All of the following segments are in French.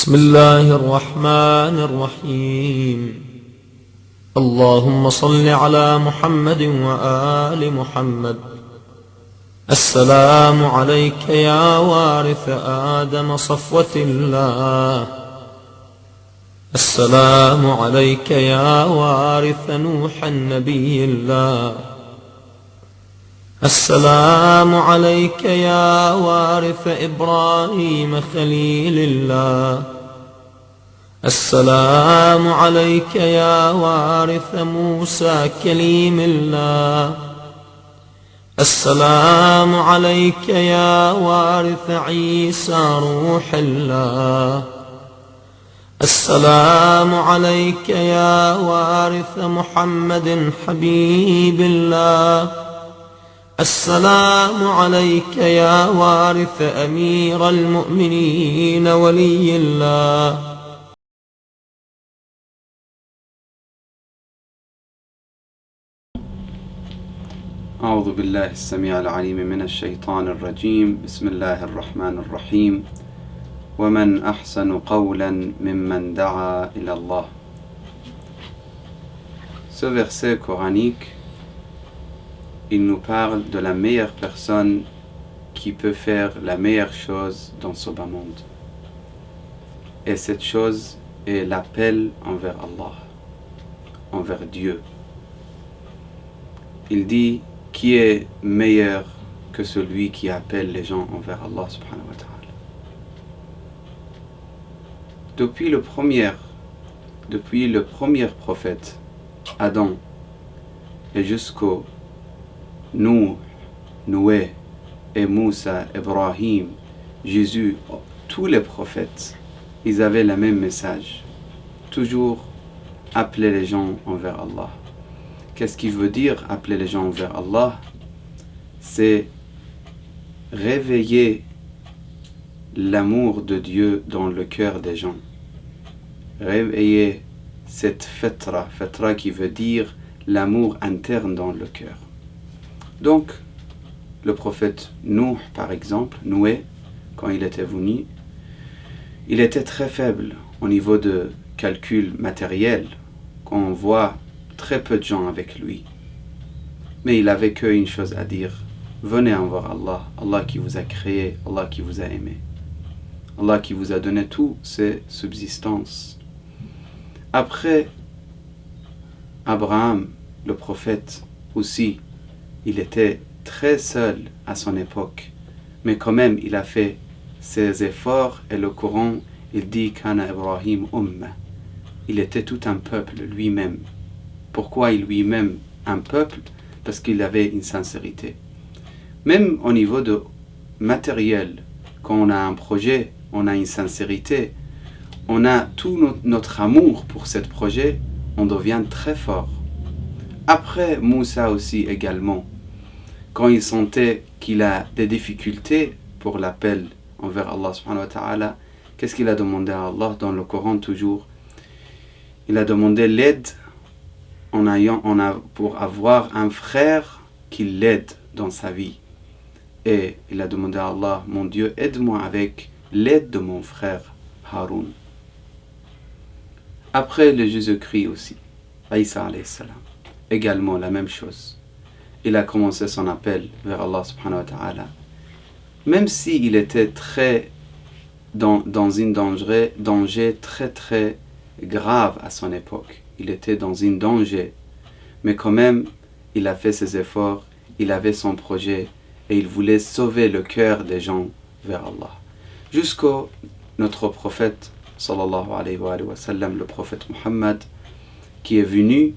بسم الله الرحمن الرحيم. اللهم صل على محمد وآل محمد. السلام عليك يا وارث آدم صفوة الله. السلام عليك يا وارث نوح النبي الله. السلام عليك يا وارث إبراهيم خليل الله. السلام عليك يا وارث موسى كليم الله. السلام عليك يا وارث عيسى روح الله. السلام عليك يا وارث محمد حبيب الله. السلام عليك يا وارث أمير المؤمنين ولي الله. أعوذ بالله السميع العليم من الشيطان الرجيم. بسم الله الرحمن الرحيم. ومن أحسن قولا ممن دعا إلى الله. Ce verset coranique, il nous parle de la meilleure personne qui peut faire la meilleure chose dans ce bas monde. Et cette chose est l'appel envers Allah, envers Dieu. Il dit: qui est meilleur que celui qui appelle les gens envers Allah subhanahu wa ta'ala. Depuis le premier prophète, Adam, et jusqu'au Noé et Moussa, Ibrahim, Jésus, tous les prophètes, ils avaient le même message. Toujours appeler les gens envers Allah. Qu'est-ce qui veut dire appeler les gens vers Allah? C'est réveiller l'amour de Dieu dans le cœur des gens. Réveiller cette fatra qui veut dire l'amour interne dans le cœur. Donc, le prophète Nuh, par exemple, Noé, quand il était venu, il était très faible au niveau de calcul matériel, quand on voit très peu de gens avec lui. Mais il avait qu'une chose à dire: venez envers Allah, Allah qui vous a créé, Allah qui vous a aimé, Allah qui vous a donné toutes ces subsistances. Après, Abraham, le prophète, aussi, il était très seul à son époque, mais quand même il a fait ses efforts, et le Coran, il dit Kana Ibrahim Ummah. Il était tout un peuple lui-même. Pourquoi lui-même un peuple? Parce qu'il avait une sincérité. Même au niveau de matériel, quand on a un projet, on a une sincérité, on a tout notre amour pour ce projet, on devient très fort. Après, Moussa aussi également, quand il sentait qu'il a des difficultés pour l'appel envers Allah subhanahu wa ta'ala, qu'est-ce qu'il a demandé à Allah dans le Coran toujours? Il a demandé l'aide pour avoir un frère qui l'aide dans sa vie. Et il a demandé à Allah: mon Dieu, aide-moi avec l'aide de mon frère Haroun. Après le Jésus-Christ aussi, Isa alayhi salam, également la même chose. Il a commencé son appel vers Allah subhanahu wa ta'ala. Même s'il était très dans un danger très très grave à son époque. Il était dans un danger, mais quand même, il a fait ses efforts, il avait son projet, et il voulait sauver le cœur des gens vers Allah. Jusqu'au notre prophète, sallallahu alayhi wa sallam, le prophète Muhammad, qui est venu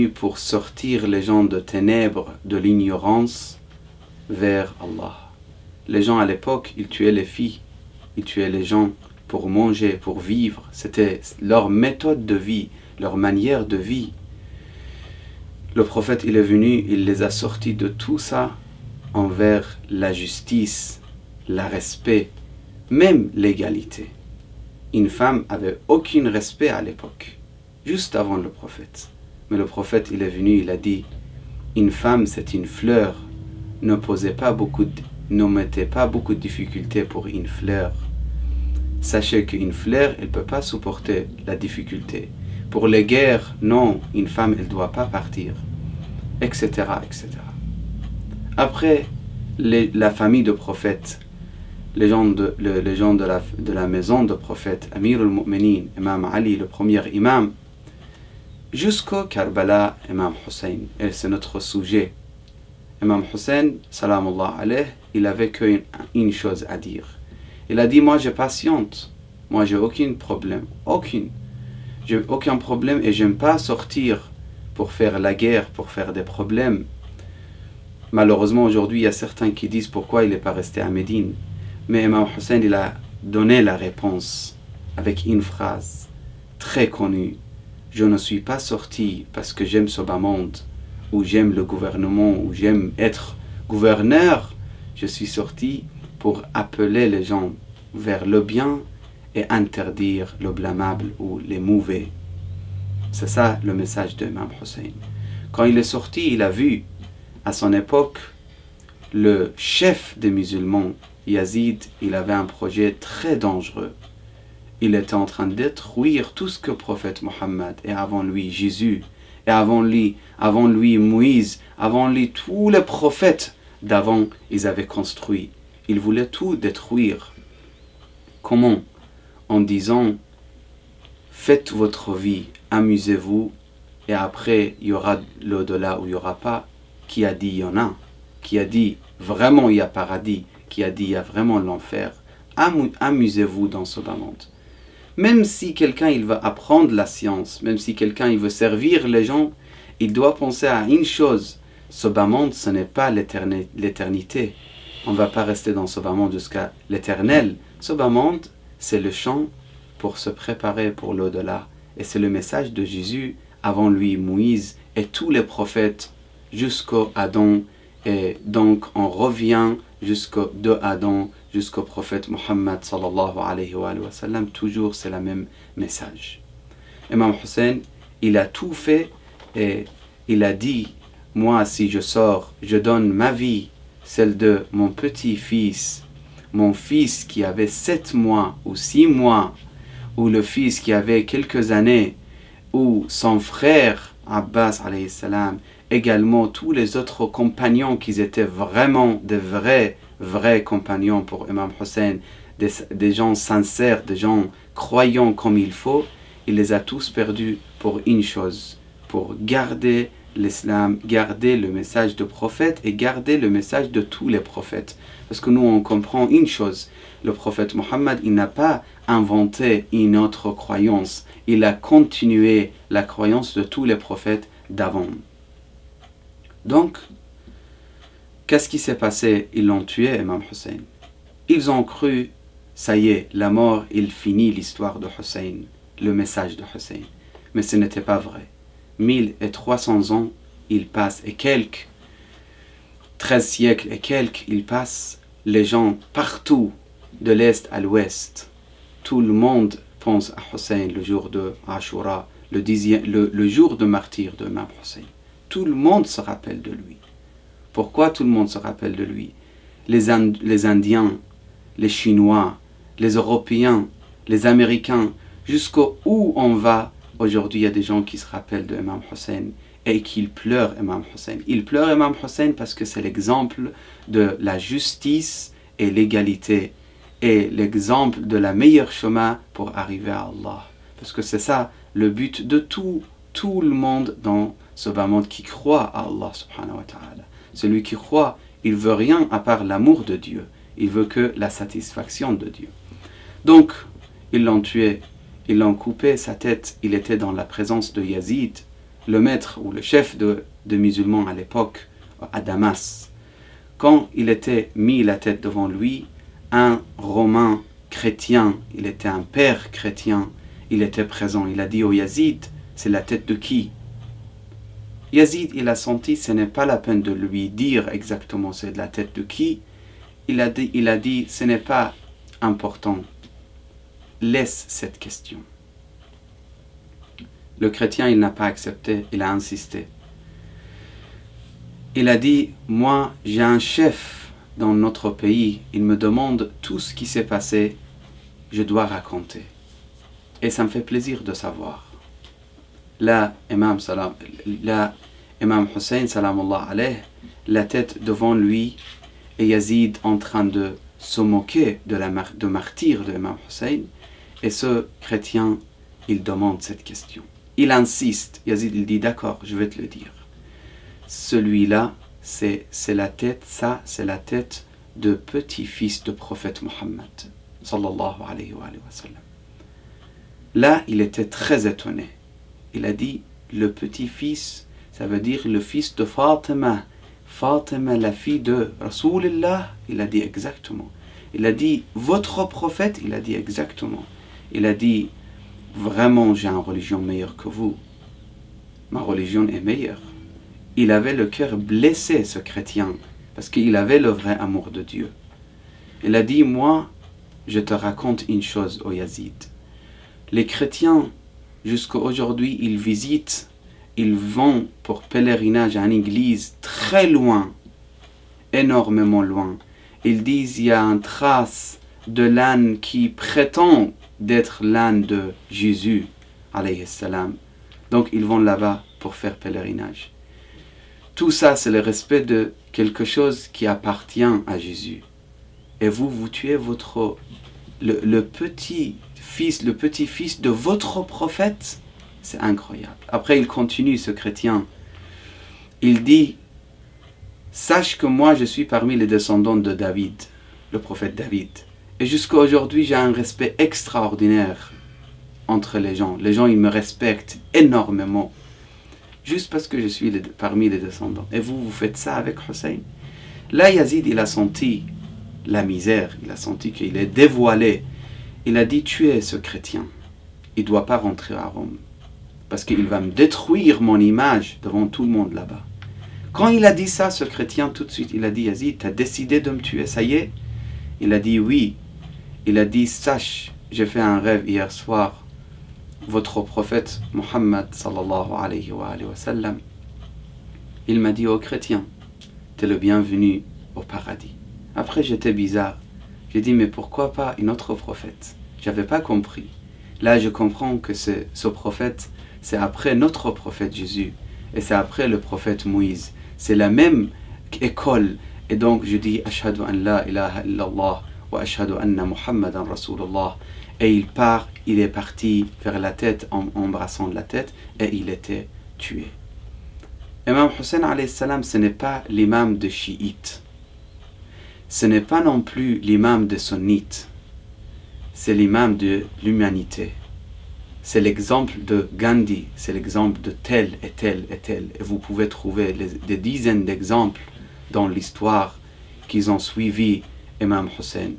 pour sortir les gens de ténèbres, de l'ignorance, vers Allah. Les gens à l'époque, ils tuaient les filles, ils tuaient les gens pour manger, pour vivre. C'était leur méthode de vie, leur manière de vie. Le prophète, il est venu, il les a sortis de tout ça envers la justice, le respect, même l'égalité. Une femme avait aucun respect à l'époque, juste avant le prophète. Mais le prophète, il est venu, il a dit: une femme, c'est une fleur. Ne mettez pas beaucoup de difficultés pour une fleur. sachez qu'une fleur, elle ne peut pas supporter la difficulté. Pour les guerres, non, une femme, elle ne doit pas partir, etc., etc. Après, la famille de prophètes, les gens de la maison de prophète, Amir al-Mu'minin, Imam Ali, le premier imam, jusqu'au Karbala, Imam Hussein. Et c'est notre sujet. Imam Hussein, salamullah alayh, il avait qu'une chose à dire. Il a dit, moi je patiente, moi j'ai aucun problème, j'ai aucun problème et j'aime pas sortir pour faire la guerre, pour faire des problèmes. Malheureusement aujourd'hui il y a certains qui disent pourquoi il n'est pas resté à Médine. Mais Imam Hussein il a donné la réponse avec une phrase très connue. Je ne suis pas sorti parce que j'aime ce bas monde, ou j'aime le gouvernement, ou j'aime être gouverneur. Je suis sorti pour appeler les gens vers le bien et interdire le blâmable ou les mauvais. C'est ça le message de Imam Hussein. Quand il est sorti, il a vu à son époque le chef des musulmans, Yazid, il avait un projet très dangereux. Il était en train de détruire tout ce que le prophète Mohammed, et avant lui Jésus, et avant lui Moïse, avant lui tous les prophètes d'avant, ils avaient construit. Il voulait tout détruire. Comment? En disant, faites votre vie, amusez-vous, et après il y aura l'au-delà ou il n'y aura pas. Qui a dit il y en a? Qui a dit vraiment il y a paradis? Qui a dit il y a vraiment l'enfer? Amusez-vous dans ce bas monde. Même si quelqu'un il veut apprendre la science, même si quelqu'un il veut servir les gens, il doit penser à une chose. Ce bas monde, ce n'est pas l'éternité. On ne va pas rester dans ce bas monde jusqu'à l'éternel. Ce bas monde, c'est le champ pour se préparer pour l'au-delà. Et c'est le message de Jésus, avant lui Moïse et tous les prophètes jusqu'au Adam. Et donc on revient de Adam jusqu'au prophète Mohammed sallallahu alayhi wa sallam. Toujours c'est le même message. Imam Hussein, il a tout fait et il a dit, moi si je sors, je donne ma vie, celle de mon petit-fils, mon fils qui avait 7 mois ou 6 mois, ou le fils qui avait quelques années, ou son frère Abbas alayhi salam, également tous les autres compagnons qui étaient vraiment de vrais compagnons pour Imam Hussein, des gens sincères, des gens croyants comme il faut, il les a tous perdus pour une chose, pour garder l'islam, garder le message du prophète et garder le message de tous les prophètes. Parce que nous on comprend une chose, le prophète Mohammed, il n'a pas inventé une autre croyance, il a continué la croyance de tous les prophètes d'avant. Donc, qu'est-ce qui s'est passé? Ils l'ont tué, Imam Hussein. Ils ont cru, ça y est, la mort, il finit l'histoire de Hussein, le message de Hussein. Mais ce n'était pas vrai. 1300 ans, ils passent, et quelques, 13 siècles et quelques, ils passent, les gens partout, de l'est à l'ouest, tout le monde pense à Hussein le jour de Ashura, le jour de martyr de Imam Hussein. Tout le monde se rappelle de lui. Pourquoi tout le monde se rappelle de lui? Les Indiens, les Chinois, les Européens, les Américains, jusqu'où on va, aujourd'hui il y a des gens qui se rappellent de Imam Hussein et qui pleurent Imam Hussein. Ils pleurent Imam Hussein parce que c'est l'exemple de la justice et l'égalité et l'exemple de la meilleure chemin pour arriver à Allah. Parce que c'est ça le but de tout le monde dans ce bas monde qui croit à Allah subhanahu wa ta'ala. Celui qui croit, il veut rien à part l'amour de Dieu. Il veut que la satisfaction de Dieu. Donc, ils l'ont tué, ils l'ont coupé sa tête. Il était dans la présence de Yazid, le maître ou le chef de musulmans à l'époque, à Damas. Quand il était mis la tête devant lui, un Romain chrétien, il était un père chrétien, il était présent. Il a dit au Yazid, c'est la tête de qui? Yazid, il a senti, ce n'est pas la peine de lui dire exactement c'est de la tête de qui. Il a dit, ce n'est pas important. Laisse cette question. Le chrétien, il n'a pas accepté, il a insisté. Il a dit, moi, j'ai un chef dans notre pays, il me demande tout ce qui s'est passé je dois raconter. Et ça me fait plaisir de savoir. Là, Imam Hussein, salamullah alayh, la tête devant lui, et Yazid en train de se moquer de martyr de Imam Hussein. Et ce chrétien, il demande cette question. Il insiste. Yazid, il dit, d'accord, je vais te le dire. Celui-là, c'est la tête, ça, c'est la tête de petit-fils du prophète Mohammed, sallallahu alayhi wa sallam. Là, il était très étonné. Il a dit, le petit-fils, ça veut dire le fils de Fatima. Fatima, la fille de Rasulullah, il a dit exactement. Il a dit, votre prophète, il a dit exactement. Il a dit, vraiment, j'ai une religion meilleure que vous. Ma religion est meilleure. Il avait le cœur blessé, ce chrétien, parce qu'il avait le vrai amour de Dieu. Il a dit, moi, je te raconte une chose, ô Yazid. Les chrétiens, jusqu'à aujourd'hui, ils visitent, ils vont pour pèlerinage à une église très loin, énormément loin. Ils disent, il y a une trace de l'âne qui prétend d'être l'âne de Jésus, alayhi salam. Donc ils vont là-bas pour faire pèlerinage. Tout ça, c'est le respect de quelque chose qui appartient à Jésus. Et vous tuez le petit-fils de votre prophète. C'est incroyable. Après, il continue, ce chrétien. Il dit, sache que moi, je suis parmi les descendants de David, le prophète David. Et jusqu'à aujourd'hui, j'ai un respect extraordinaire entre les gens. Les gens, ils me respectent énormément. Juste parce que je suis parmi les descendants. Et vous faites ça avec Hussein. Là, Yazid, il a senti la misère. Il a senti qu'il est dévoilé. Il a dit, tuez ce chrétien. Il ne doit pas rentrer à Rome. Parce qu'il va me détruire mon image devant tout le monde là-bas. Quand il a dit ça, ce chrétien, tout de suite, il a dit, Yazid, tu as décidé de me tuer, ça y est? Il a dit, oui. Il a dit, sache, j'ai fait un rêve hier soir. Votre prophète Mohammed, sallallahu alayhi wa sallam, il m'a dit, ô chrétien, t'es le bienvenu au paradis. Après, j'étais bizarre. J'ai dit, mais pourquoi pas une autre prophète? J'avais pas compris. Là, je comprends que ce prophète, c'est après notre prophète Jésus. Et c'est après le prophète Moïse. C'est la même école. Et donc, je dis, Ashhadu an la ilaha illallah wa ashhadu anna Muhammadan Rasulullah. Et il est parti vers la tête, en embrassant la tête, et il était tué. Imam Hussein alayhi salam, ce n'est pas l'imam de chiites. Ce n'est pas non plus l'imam de sunnites. C'est l'imam de l'humanité. C'est l'exemple de Gandhi, c'est l'exemple de tel et tel et tel. Et vous pouvez trouver des dizaines d'exemples dans l'histoire qui ont suivi Imam Hussein.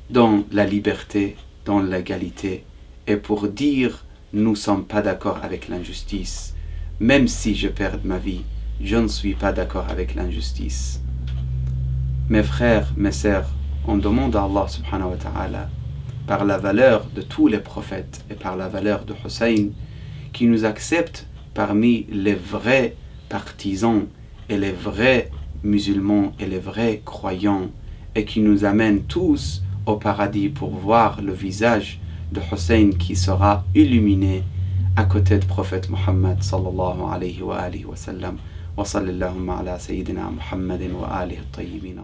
Dans la liberté, dans l'égalité. Et pour dire, nous ne sommes pas d'accord avec l'injustice. Même si je perds ma vie, je ne suis pas d'accord avec l'injustice. Mes frères, mes sœurs, on demande à Allah subhanahu wa ta'ala, par la valeur de tous les prophètes et par la valeur de Hussein, qui nous accepte parmi les vrais partisans et les vrais musulmans et les vrais croyants, et qui nous amène tous au paradis pour voir le visage de Hussein qui sera illuminé à côté du prophète Mohammed sallallahu alayhi wa sallam. Wa sallallahu ala sayyidina Muhammadin wa alihi at-tayyibin.